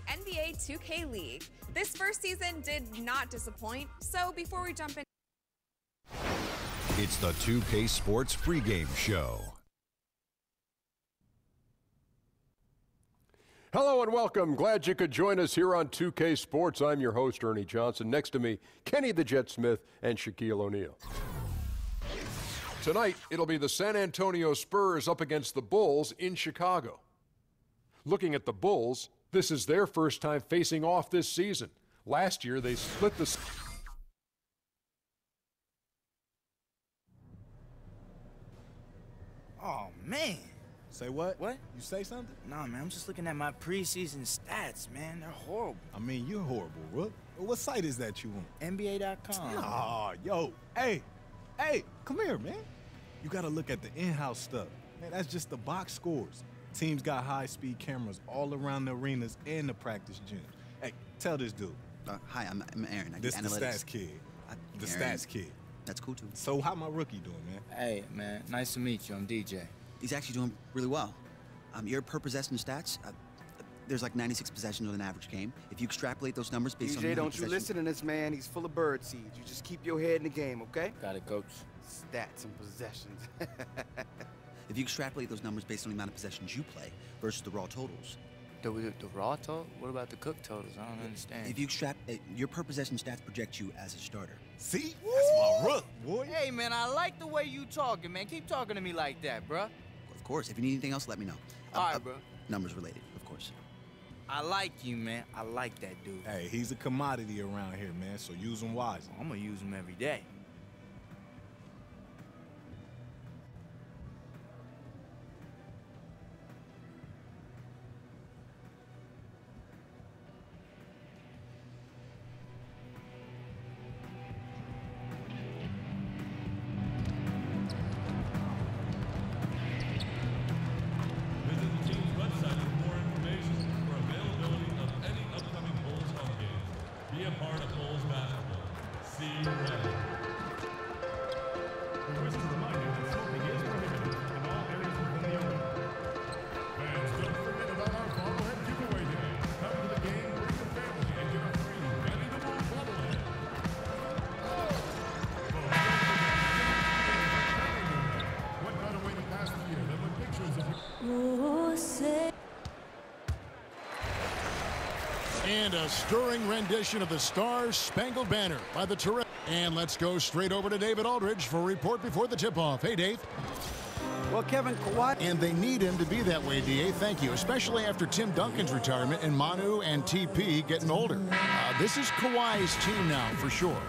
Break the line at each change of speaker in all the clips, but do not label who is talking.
NBA 2K League. This first season did not disappoint, so before we jump in,
it's the 2K Sports pregame show.
Hello and welcome. Glad you could join us here on 2K Sports. I'm your host, Ernie Johnson. Next to me, Kenny the Jet Smith and Shaquille O'Neal. Tonight, it'll be the San Antonio Spurs up against the Bulls in Chicago. Looking at the Bulls, this is their first time facing off this season. Last year, they split the...
Oh, man.
Say what?
What?
You say something?
Nah, man, I'm just looking at my preseason stats, man. They're horrible.
I mean, you're horrible, Rook. What site is that you on?
NBA.com.
Aw, yo, hey, come here, man. You gotta look at the in-house stuff. Man, that's just the box scores. Teams got high-speed cameras all around the arenas and the practice gyms. Hey, tell this dude.
Hi, I'm Aaron. I
This
do
the
analytics.
stats kid. The
Aaron.
stats kid.
That's cool, too.
So how my rookie doing, man?
Hey, man, nice to meet you. I'm DJ.
He's actually doing really well. Your per possession stats, there's like 96 possessions on an average game. If you extrapolate those numbers based on...
DJ, don't you listen to this man. He's full of bird seeds. You just keep your head in the game, okay?
Got it, coach.
Stats and possessions.
If you extrapolate those numbers based on the amount of possessions you play versus the raw totals...
The raw total? What about the cook totals? I don't understand.
If you extrapolate... your per possession stats project you as a starter.
See? That's my rook, boy.
Hey, man, I like the way you talking, man. Keep talking to me like that, bruh.
Of course. If you need anything else, let me know.
All right, bro.
Numbers related, of course.
I like you, man. I like that dude.
Hey, he's a commodity around here, man, so use him wisely.
I'm gonna use him every day.
And a stirring rendition of the Star-Spangled Banner by the terrific. And let's go straight over to David Aldridge for a report before the tip-off. Hey, Dave.
Well, Kevin, Kawhi...
And they need him to be that way, D.A. Thank you, especially after Tim Duncan's retirement and Manu and TP getting older. This is Kawhi's team now, for sure.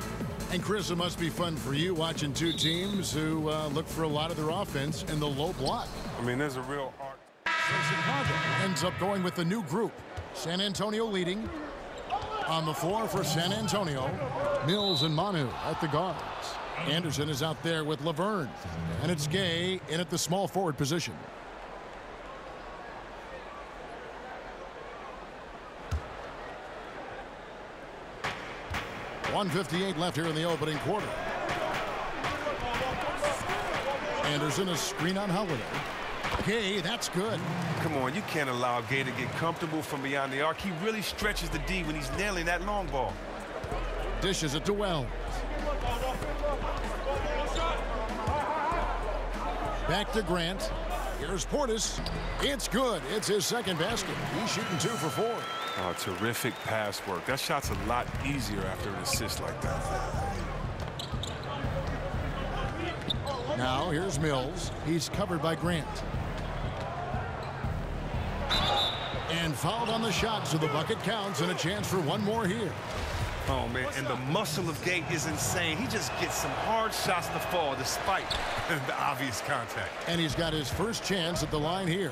And, Chris, it must be fun for you watching two teams who look for a lot of their offense in the low block.
I mean, there's a real art.
So Chicago ends up going with the new group. San Antonio leading. On the floor for San Antonio, Mills and Manu at the guards. Anderson is out there with Laverne. And it's Gay in at the small forward position. .158 left here in the opening quarter. Anderson, a screen on Holiday. Gay, that's good.
Come on, you can't allow Gay to get comfortable from beyond the arc. He really stretches the D when he's nailing that long ball.
Dishes it to Wells. Back to Grant. Here's Portis. It's good. It's his second basket. He's shooting 2 for 4.
Oh, terrific pass work. That shot's a lot easier after an assist like that.
Now here's Mills. He's covered by Grant. And fouled on the shot, so the bucket counts and a chance for one more here.
Oh, man, and the muscle of Gay is insane. He just gets some hard shots to fall despite the obvious contact.
And he's got his first chance at the line here.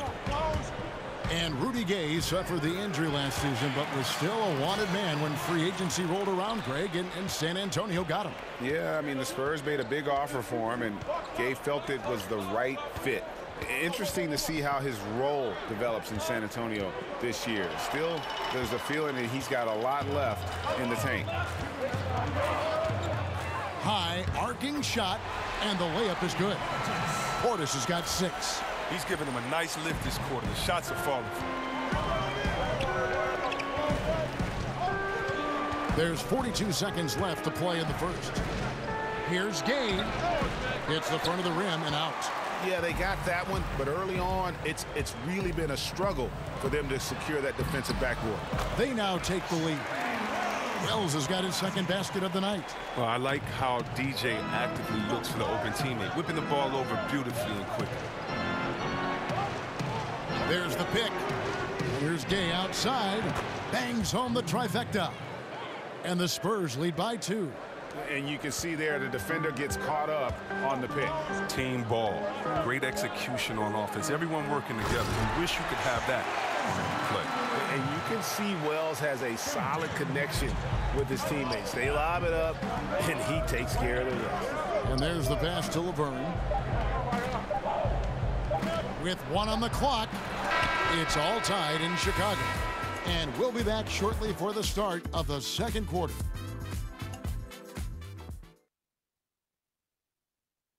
And Rudy Gay suffered the injury last season, but was still a wanted man when free agency rolled around, Greg, and San Antonio got him.
Yeah, I mean, the Spurs made a big offer for him, and Gay felt it was the right fit. Interesting to see how his role develops in San Antonio this year. Still, there's a feeling that he's got a lot left in the tank.
High, arcing shot, and the layup is good. Portis has got 6.
He's giving him a nice lift this quarter. The shots are falling.
There's 42 seconds left to play in the first. Here's Gay. Hits the front of the rim and out.
Yeah, they got that one, but early on, it's really been a struggle for them to secure that defensive backboard.
They now take the lead. Wells has got his second basket of the night.
Well, I like how DJ actively looks for the open teammate, whipping the ball over beautifully and quickly.
There's the pick. Here's Gay outside. Bangs home the trifecta. And the Spurs lead by 2.
And you can see there the defender gets caught up on the pick.
Team ball. Great execution on offense. Everyone working together. You wish you could have that play.
And you can see Wells has a solid connection with his teammates. They lob it up, and he takes care of the rest.
And there's the pass to Laverne. With 1 on the clock, it's all tied in Chicago. And we'll be back shortly for the start of the second quarter.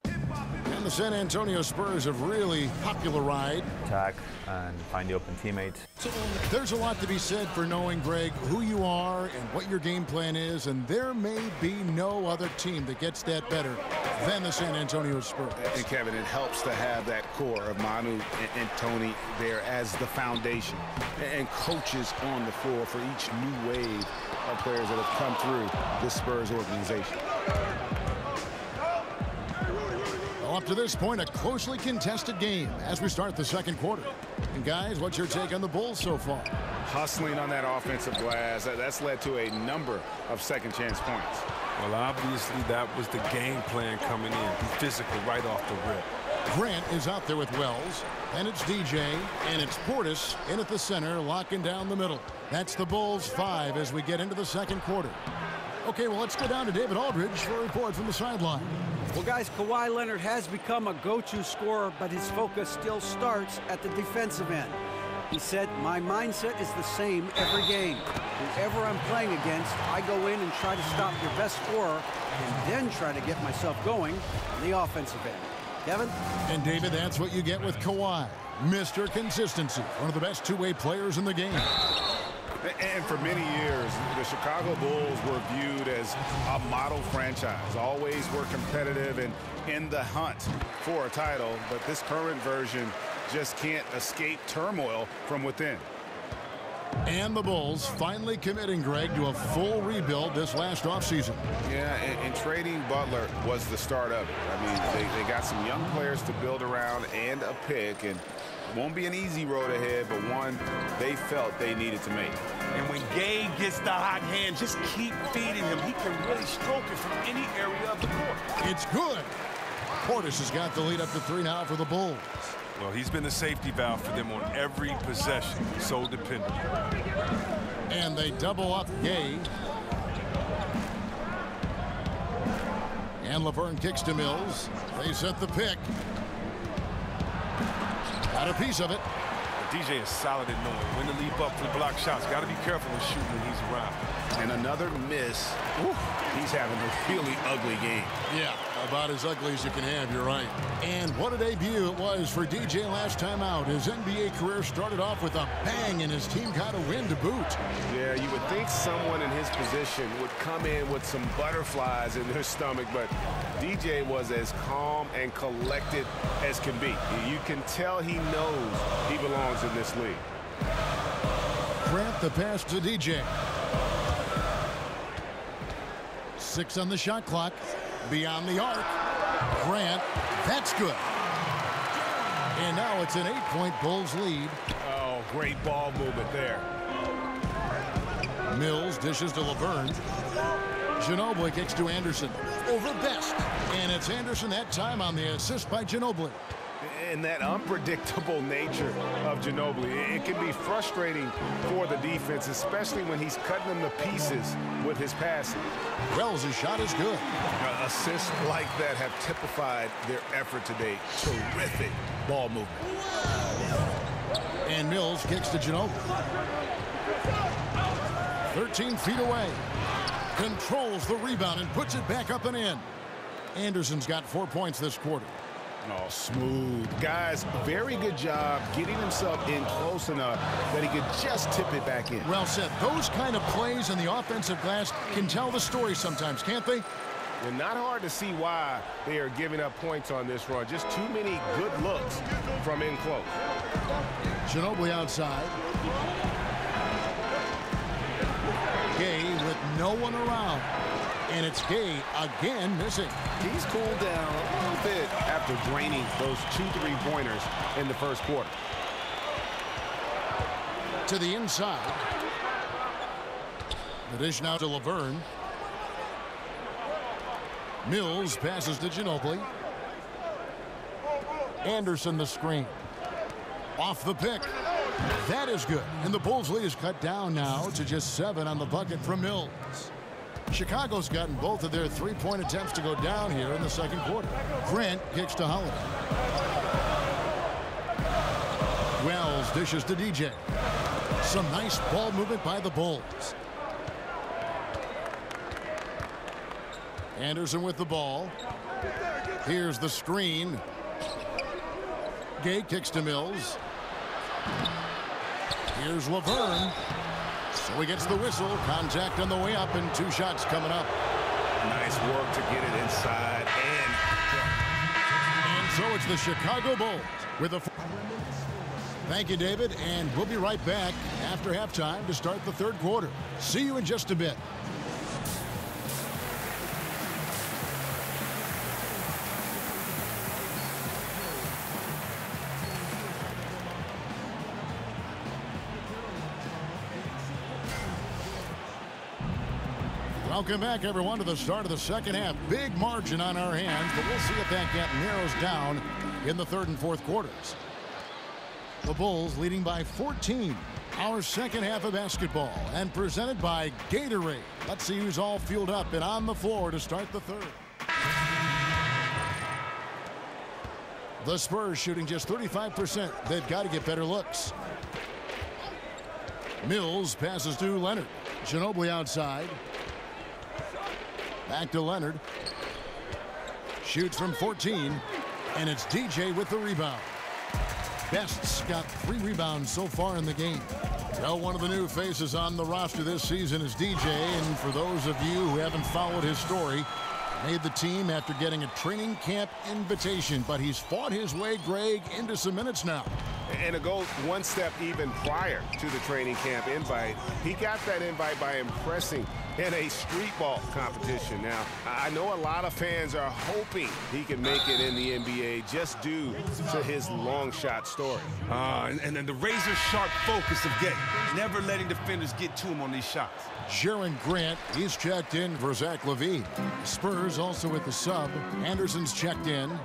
And the San Antonio Spurs have really popularized
attack and find the open teammates.
There's a lot to be said for knowing, Greg, who you are and what your game plan is, and there may be no other team that gets that better than the San Antonio Spurs.
And Kevin, it helps to have that core of Manu and Tony there as the foundation, and coaches on the floor for each new wave of players that have come through the Spurs organization.
Well, up to this point, a closely contested game as we start the second quarter. And guys, what's your take on the Bulls so far?
Hustling on that offensive glass, that's led to a number of second chance points.
Well, obviously that was the game plan coming in. Be physical right off the rip.
Grant is out there with Wells, and it's DJ, and it's Portis in at the center, locking down the middle. That's the Bulls 5 as we get into the second quarter. Okay, well, let's go down to David Aldridge for a report from the sideline.
Well, guys, Kawhi Leonard has become a go-to scorer, but his focus still starts at the defensive end. He said, my mindset is the same every game. Whoever I'm playing against, I go in and try to stop your best scorer and then try to get myself going on the offensive end. Kevin?
And, David, that's what you get with Kawhi. Mr. Consistency, one of the best two-way players in the game.
And for many years, the Chicago Bulls were viewed as a model franchise. Always were competitive and in the hunt for a title, but this current version just can't escape turmoil from within.
And the Bulls finally committing, Greg, to a full rebuild this last offseason.
Yeah, and trading Butler was the start of it. I mean, they got some young players to build around and a pick, and it won't be an easy road ahead, but one they felt they needed to make.
And when Gay gets the hot hand, just keep feeding him. He can really stroke it from any area of the court.
It's good. Portis has got the lead up to 3 now for the Bulls.
Well, he's been the safety valve for them on every possession. So dependable.
And they double up Gay. And Laverne kicks to Mills. They set the pick. Got a piece of it.
DJ is solid at knowing when to leap up for the block shots. Got to be careful with shooting when he's around.
And another miss. Ooh, he's having a really ugly game.
Yeah, about as ugly as you can have, you're right. And what a debut it was for DJ last time out. His NBA career started off with a bang, and his team got a win to boot.
Yeah, you would think someone in his position would come in with some butterflies in their stomach, but DJ was as calm and collected as can be. You can tell he knows he belongs in this league.
Grant the pass to DJ. 6 on the shot clock. Beyond the arc. Grant, that's good. And now it's an 8-point Bulls lead.
Oh, great ball movement there.
Mills dishes to Laverne. Ginobili kicks to Anderson. Over Best. And it's Anderson that time on the assist by Ginobili.
And that unpredictable nature of Ginobili, it can be frustrating for the defense, especially when he's cutting them to pieces with his passing.
Wells' shot is good.
Assists like that have typified their effort today. Terrific ball movement.
And Mills kicks to Ginobili. 13 feet away. Controls the rebound and puts it back up and in. Anderson's got 4 points this quarter.
Oh, smooth. Guys, very good job getting himself in close enough that he could just tip it back in.
Well said. Those kind of plays in the offensive glass can tell the story sometimes, can't they?
Well, not hard to see why they are giving up points on this run. Just too many good looks from in close.
Ginobili outside. Gay with no one around. And it's Gay again missing.
He's cooled down a little bit after draining those 2 3-pointers in the first quarter.
To the inside. The dish now to Laverne. Mills passes to Ginobili. Anderson the screen. Off the pick. That is good. And the Bulls lead is cut down now to just 7 on the bucket from Mills. Chicago's gotten both of their 3-point attempts to go down here in the second quarter. Grant kicks to Holiday. Wells dishes to DJ. Some nice ball movement by the Bulls. Anderson with the ball. Here's the screen. Gay kicks to Mills. Here's Laverne. So he gets the whistle. Contact on the way up and 2 shots coming up.
Nice work to get it inside.
And so it's the Chicago Bulls with a... Thank you, David. And we'll be right back after halftime to start the third quarter. See you in just a bit. Welcome back, everyone, to the start of the second half. Big margin on our hands, but we'll see if that gap narrows down in the third and fourth quarters. The Bulls leading by 14. Our second half of basketball, and presented by Gatorade. Let's see who's all fueled up and on the floor to start the third. The Spurs shooting just 35%. They've got to get better looks. Mills passes to Leonard. Ginobili outside. Back to Leonard. Shoots from 14. And it's DJ with the rebound. Best's got 3 rebounds so far in the game. Well, one of the new faces on the roster this season is DJ. And for those of you who haven't followed his story, made the team after getting a training camp invitation. But he's fought his way, Greg, into some minutes now.
And to go one step even prior to the training camp invite, he got that invite by impressing in a street ball competition. Now, I know a lot of fans are hoping he can make it in the NBA just due to his long shot story.
And then the razor-sharp focus of Gay, never letting defenders get to him on these shots.
Jaron Grant, he's checked in for Zach LaVine. Spurs also with the sub. Anderson's checked in.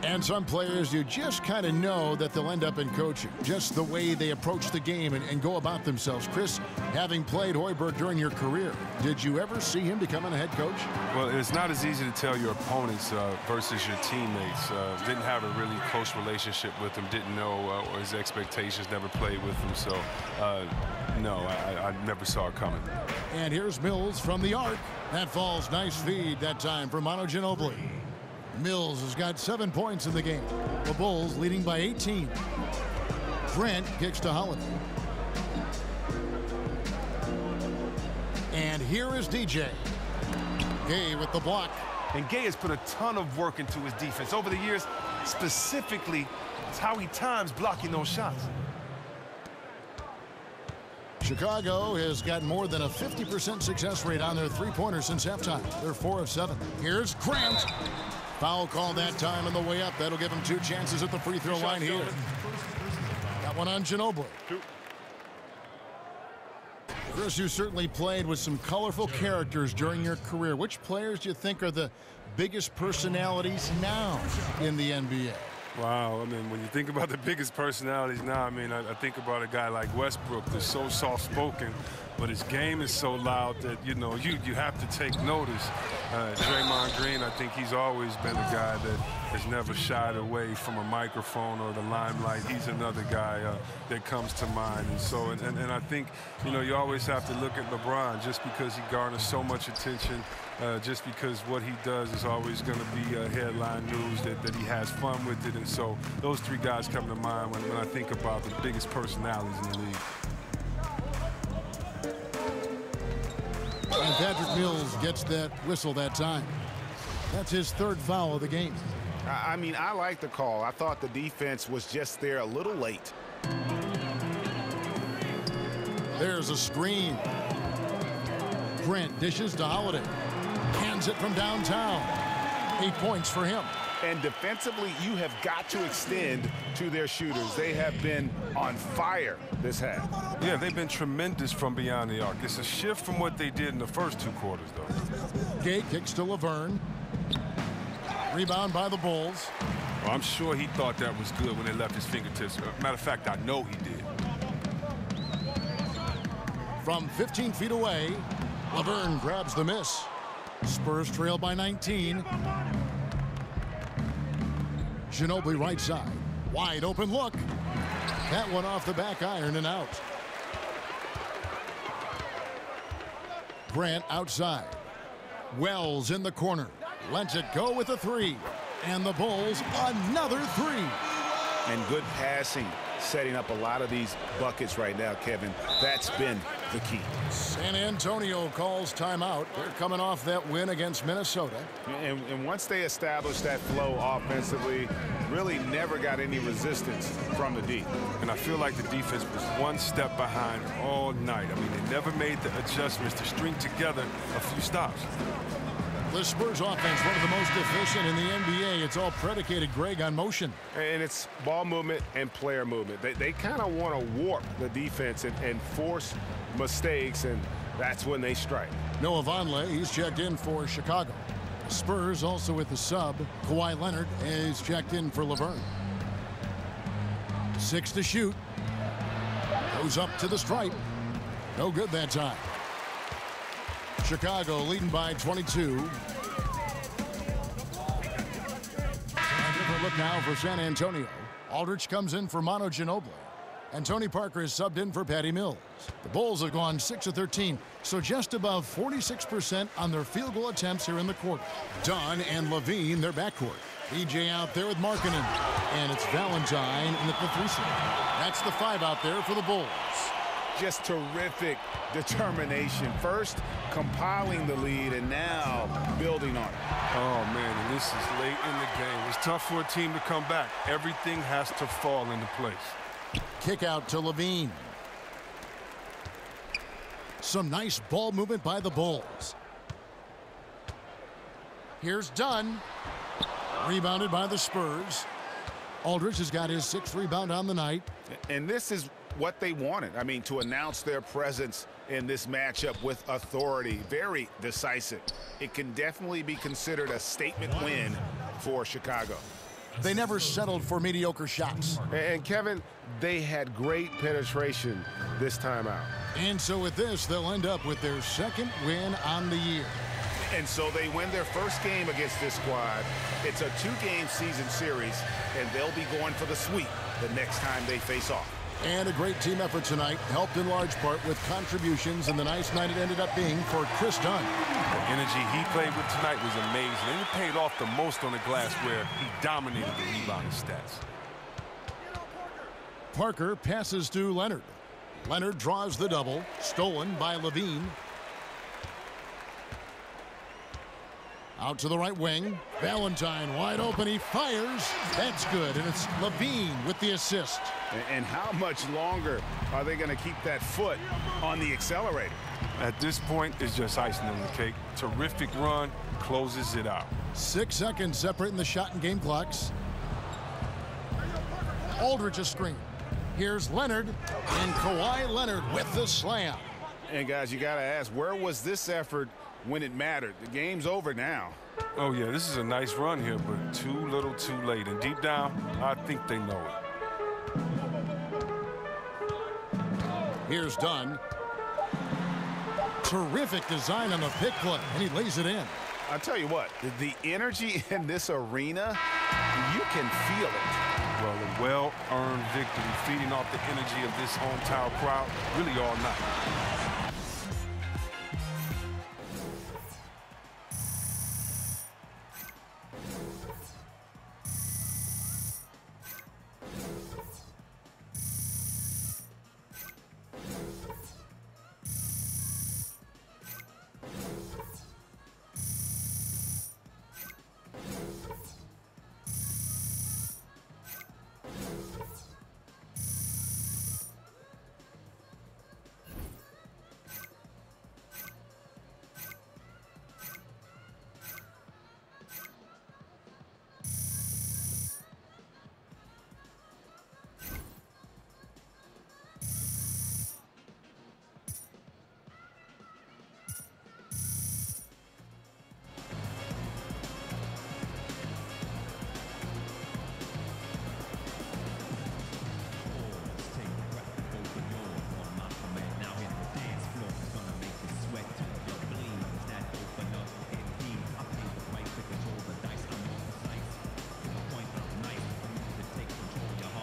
And some players, you just kind of know that they'll end up in coaching. Just the way they approach the game and go about themselves. Chris, having played Hoiberg during your career, did you ever see him becoming a head coach?
Well, it's not as easy to tell your opponents versus your teammates. Didn't have a really close relationship with him. Didn't know his expectations, never played with him. So, no, I never saw it coming.
And here's Mills from the arc. That falls. Nice feed that time from Manu Ginobili. Mills has got 7 points in the game. The Bulls leading by 18. Grant kicks to Holiday. And here is DJ. Gay with the block.
And Gay has put a ton of work into his defense. Over the years, specifically, it's how he times blocking those shots.
Chicago has got more than a 50% success rate on their three-pointers since halftime. They're 4 of 7. Here's Grant. Foul call that time on the way up. That'll give him 2 chances at the free throw line here. Got one on Ginobili. Chris, you certainly played with some colorful characters during your career. Which players do you think are the biggest personalities now in the NBA?
Wow, I mean, when you think about the biggest personalities now, I mean, I think about a guy like Westbrook that's so soft-spoken, but his game is so loud that, you know, you have to take notice. Draymond Green, I think he's always been a guy that has never shied away from a microphone or the limelight. He's another guy that comes to mind. And so, and I think, you know, you always have to look at LeBron just because he garners so much attention. just because what he does is always going to be headline news, that he has fun with it. And so those three guys come to mind when I think about the biggest personalities in the league.
And Patrick Mills gets that whistle that time. That's his third foul of the game.
I mean, I like the call. I thought the defense was just there a little late.
There's a screen. Grant dishes to Holiday. Hands it from downtown. 8 points for him.
And defensively, you have got to extend to their shooters. They have been on fire this half.
Yeah, they've been tremendous from beyond the arc. It's a shift from what they did in the first 2 quarters, though.
Gay kicks to Laverne. Rebound by the Bulls.
Well, I'm sure he thought that was good when they left his fingertips. Matter of fact, I know he did.
From 15 feet away, Laverne grabs the miss. Spurs trail by 19. Ginobili right side. Wide open look. That one off the back iron and out. Grant outside. Wells in the corner. Lets it go with a 3. And the Bulls another 3.
And good passing, setting up a lot of these buckets right now, Kevin. That's been the key.
San Antonio calls timeout. They're coming off that win against Minnesota.
And once they established that flow offensively, really never got any resistance from the D.
And I feel like the defense was one step behind all night. I mean, they never made the adjustments to string together a few stops.
The Spurs offense, one of the most efficient in the NBA. It's all predicated, Greg, on motion.
And it's ball movement and player movement. They kind of want to warp the defense and force mistakes, and that's when they strike.
Noah Vonleh, he's checked in for Chicago. The Spurs also with the sub. Kawhi Leonard is checked in for Laverne. 6 to shoot. Goes up to the stripe. No good that time. Chicago leading by 22. A different look now for San Antonio. Aldridge comes in for Manu Ginobili. And Tony Parker is subbed in for Patty Mills. The Bulls have gone 6 of 13, so just above 46% on their field goal attempts here in the quarter. Dunn and Levine, their backcourt. EJ out there with Markkanen. And it's Valentine in the 3 slot. That's the 5 out there for the Bulls.
Just terrific determination. First, compiling the lead, and now building on it.
Oh, man, and this is late in the game. It's tough for a team to come back. Everything has to fall into place.
Kick out to Levine. Some nice ball movement by the Bulls. Here's Dunn. Rebounded by the Spurs. Aldridge has got his 6th rebound on the night.
And this is what they wanted. I mean, to announce their presence in this matchup with authority. Very decisive. It can definitely be considered a statement win for Chicago.
They never settled for mediocre shots.
And Kevin, they had great penetration this time out.
And so with this, they'll end up with their 2nd win on the year.
And so they win their first game against this squad. It's a 2-game season series, and they'll be going for the sweep the next time they face off.
And a great team effort tonight, helped in large part with contributions, and the nice night it ended up being for Chris Dunn.
The energy he played with tonight was amazing, and he paid off the most on the glass where he dominated the rebounding stats.
Parker passes to Leonard. Leonard draws the double, stolen by Levine. Out to the right wing. Valentine wide open. He fires. That's good. And it's Levine with the assist.
And how much longer are they going to keep that foot on the accelerator?
At this point, it's just icing on the cake. Terrific run. Closes it out.
6 seconds separating the shot and game clocks. Aldridge a screen. Here's Leonard. And Kawhi Leonard with the slam.
And guys, you got to ask, where was this effort when it mattered? The game's over now.
Oh, yeah, this is a nice run here, but too little too late. And deep down, I think they know it.
Here's Dunn. Terrific design on the pick play, and he lays it in.
I'll tell you what, the energy in this arena, you can feel it.
Well, a well-earned victory, feeding off the energy of this hometown crowd really all night.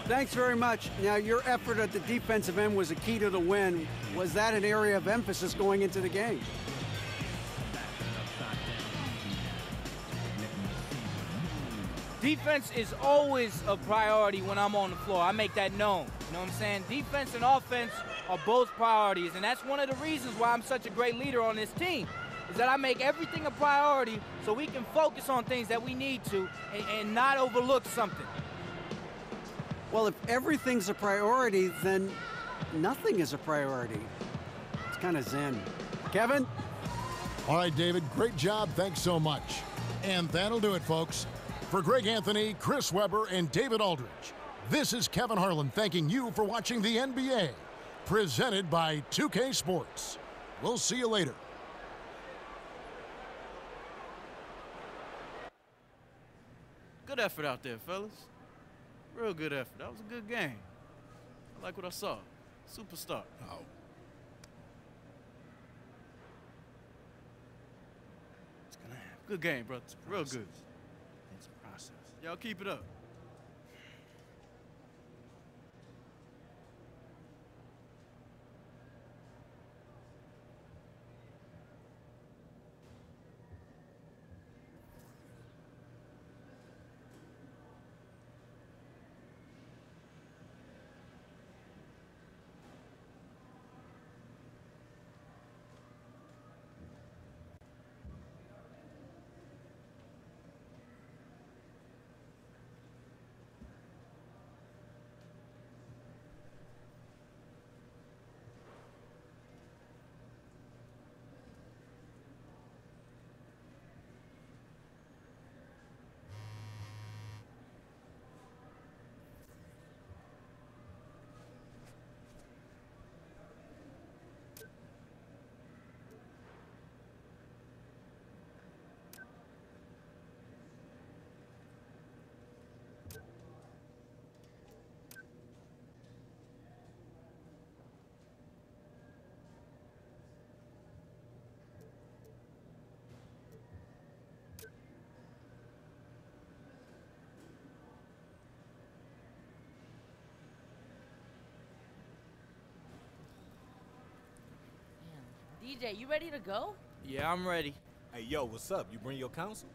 Thanks very much. Now, your effort at the defensive end was a key to the win. Was that an area of emphasis going into the game?
Defense is always a priority when I'm on the floor. I make that known. You know what I'm saying? Defense and offense are both priorities, and that's one of the reasons why I'm such a great leader on this team, is that I make everything a priority so we can focus on things that we need to and not overlook something.
Well, if everything's a priority, then nothing is a priority. It's kind of zen. Kevin?
All right, David, great job. Thanks so much. And that'll do it, folks. For Greg Anthony, Chris Webber, and David Aldridge, this is Kevin Harlan thanking you for watching the NBA, presented by 2K Sports. We'll see you later.
Good effort out there, fellas. Real good effort. That was a good game. I like what I saw. Superstar.
Oh.
It's gonna happen. Good game, brother. Real good.
It's a process.
Y'all keep it up.
DJ, you ready to go?
Yeah, I'm ready.
Hey, yo, what's up? You bring your counsel?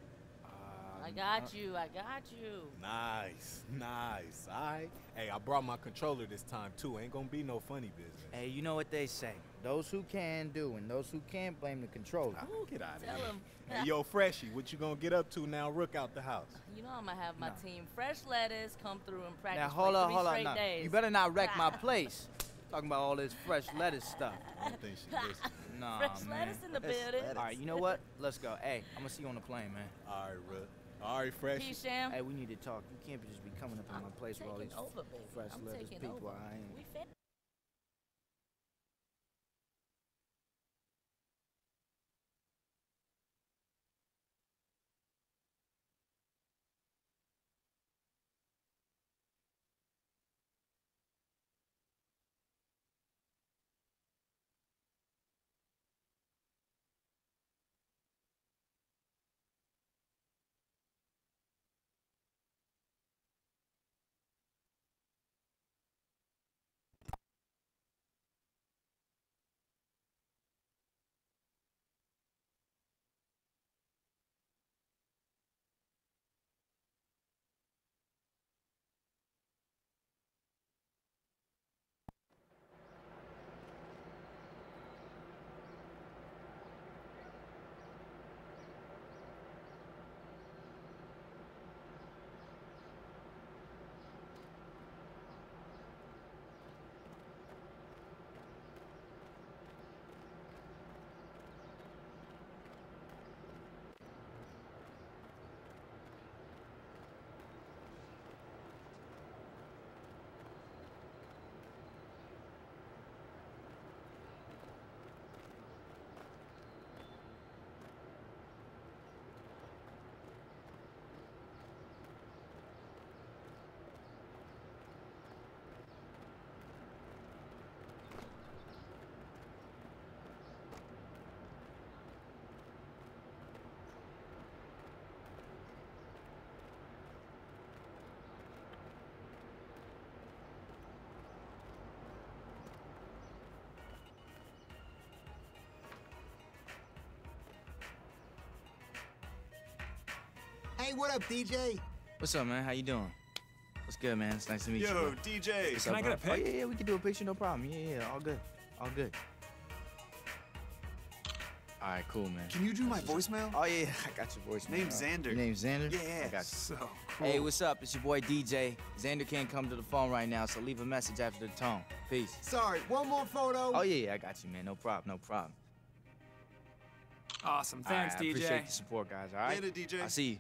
I got you. I got you.
Nice, nice. All right. Hey, I brought my controller this time, too. Ain't gonna be no funny business.
Hey, you know what they say. Those who can do and those who can't blame the controller.
Get out of
Tell
here.
him.
Hey, yo, Freshie, what you gonna get up to now? Rook out the house.
You know I'm gonna have my team fresh lettuce come through and practice
Now, hold
for
on,
3
hold on.
straight
Now,
days.
you better not wreck my place. Talking about all this fresh lettuce stuff.
I don't think she listens.
Nah,
Fresh
man.
lettuce in the building.
All right, you know what? Let's go. Hey, I'm gonna see you on the plane, man.
All right, Rook. All right, Freshie.
Peace, Sham.
Hey, we need to talk. You can't just be coming up in my place with all these
Taking over, baby.
fresh
I'm
lettuce
taking
people.
over.
I ain't.
We fin-
Hey, what up, DJ?
What's up, man? How you doing? What's good, man? It's nice to meet you.
Yo,
bro.
DJ,
What's
can
up,
I get a
bro?
pic?
Oh, yeah, we can do a picture, no problem. Yeah, all good. All good. All right, cool, man.
Can you do my voicemail?
Oh, yeah, I got your voicemail.
Name's Xander.
Your name's Xander?
Yeah.
I got you.
So cool.
Hey, what's up? It's your boy DJ. Xander can't come to the phone right now, so leave a message after the tone. Peace.
Sorry, one more photo.
Oh, yeah, I got you, man. No problem, no problem.
Awesome. Thanks,
I
DJ.
appreciate the support, guys, all right?
Later, DJ.
I'll see you.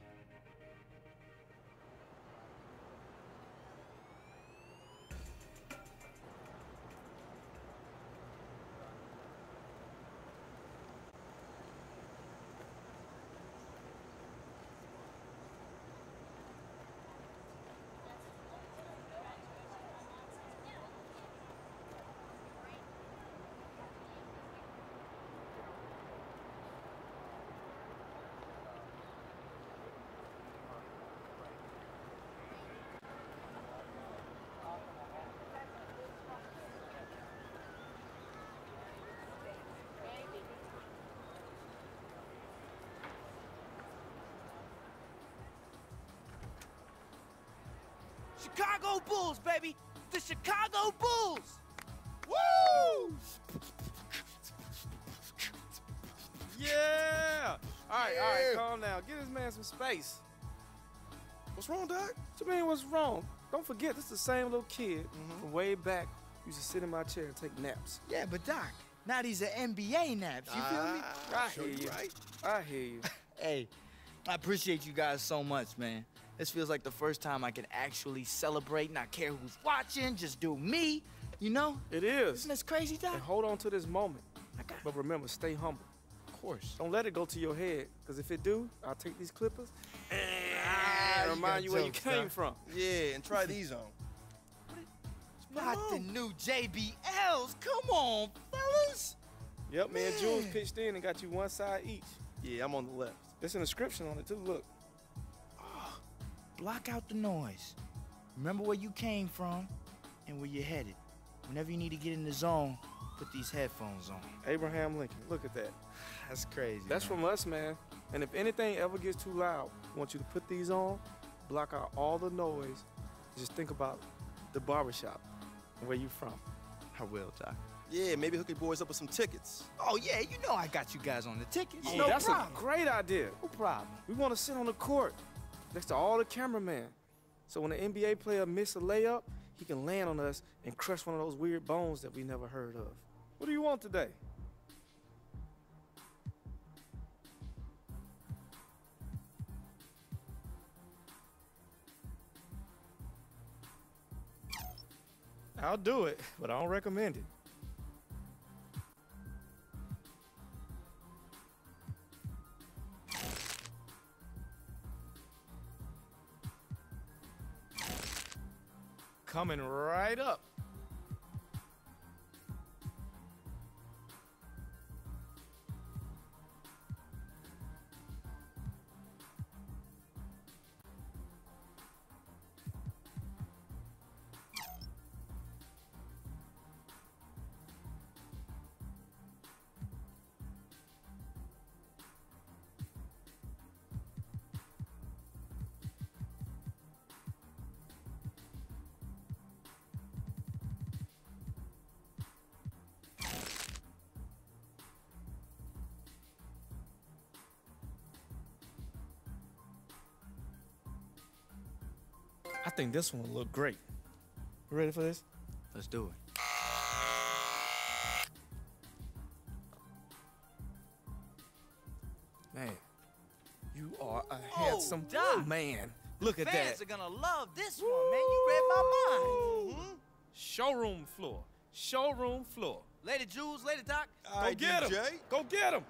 Chicago Bulls, baby! The Chicago Bulls!
Woo! Yeah! All right, calm down. Give this man some space. What's wrong, Doc? What you mean, what's wrong? Don't forget, this is the same little kid from way back who used to sit in my chair and take naps.
Yeah, but Doc, now these are NBA naps, you feel me?
I hear you. I hear you.
Hey, I appreciate you guys so much, man. This feels like the first time I can actually celebrate, not care who's watching, just do me, you know?
It is.
Isn't this crazy, Doc?
And hold on to this moment. But remember, stay humble.
Of course.
Don't let it go to your head, because if it do, I'll take these clippers and
you
remind you
got
where you
jokes,
came
Doc.
from.
Yeah, and try these on.
Not the new JBLs. Come on, fellas.
Yep, man, Jules pitched in and got you one side each.
Yeah, I'm on the left.
There's an inscription on it, too, look.
Block out the noise. Remember where you came from and where you're headed. Whenever you need to get in the zone, put these headphones on.
Abraham Lincoln, look at that.
That's crazy.
That's from us, man. And if anything ever gets too loud, I want you to put these on, block out all the noise, just think about the barbershop and where you from.
I will, Doc.
Yeah, maybe hook your boys up with some tickets.
Oh, yeah, you know I got you guys on the tickets.
Oh,
no
that's
problem.
a great idea.
No problem.
We want to sit on the court next to all the cameramen. So when an NBA player misses a layup, he can land on us and crush one of those weird bones that we never heard of. What do you want today? I'll do it, but I don't recommend it. Coming right up. I think this one will look great. You ready for this?
Let's do it.
Man, you are a handsome
Doc.
man. Look at
Fans
that.
are gonna love this one, man. You read my mind.
Showroom floor. Showroom floor.
Lady Jules, Lady Doc.
Go get him. Go get him.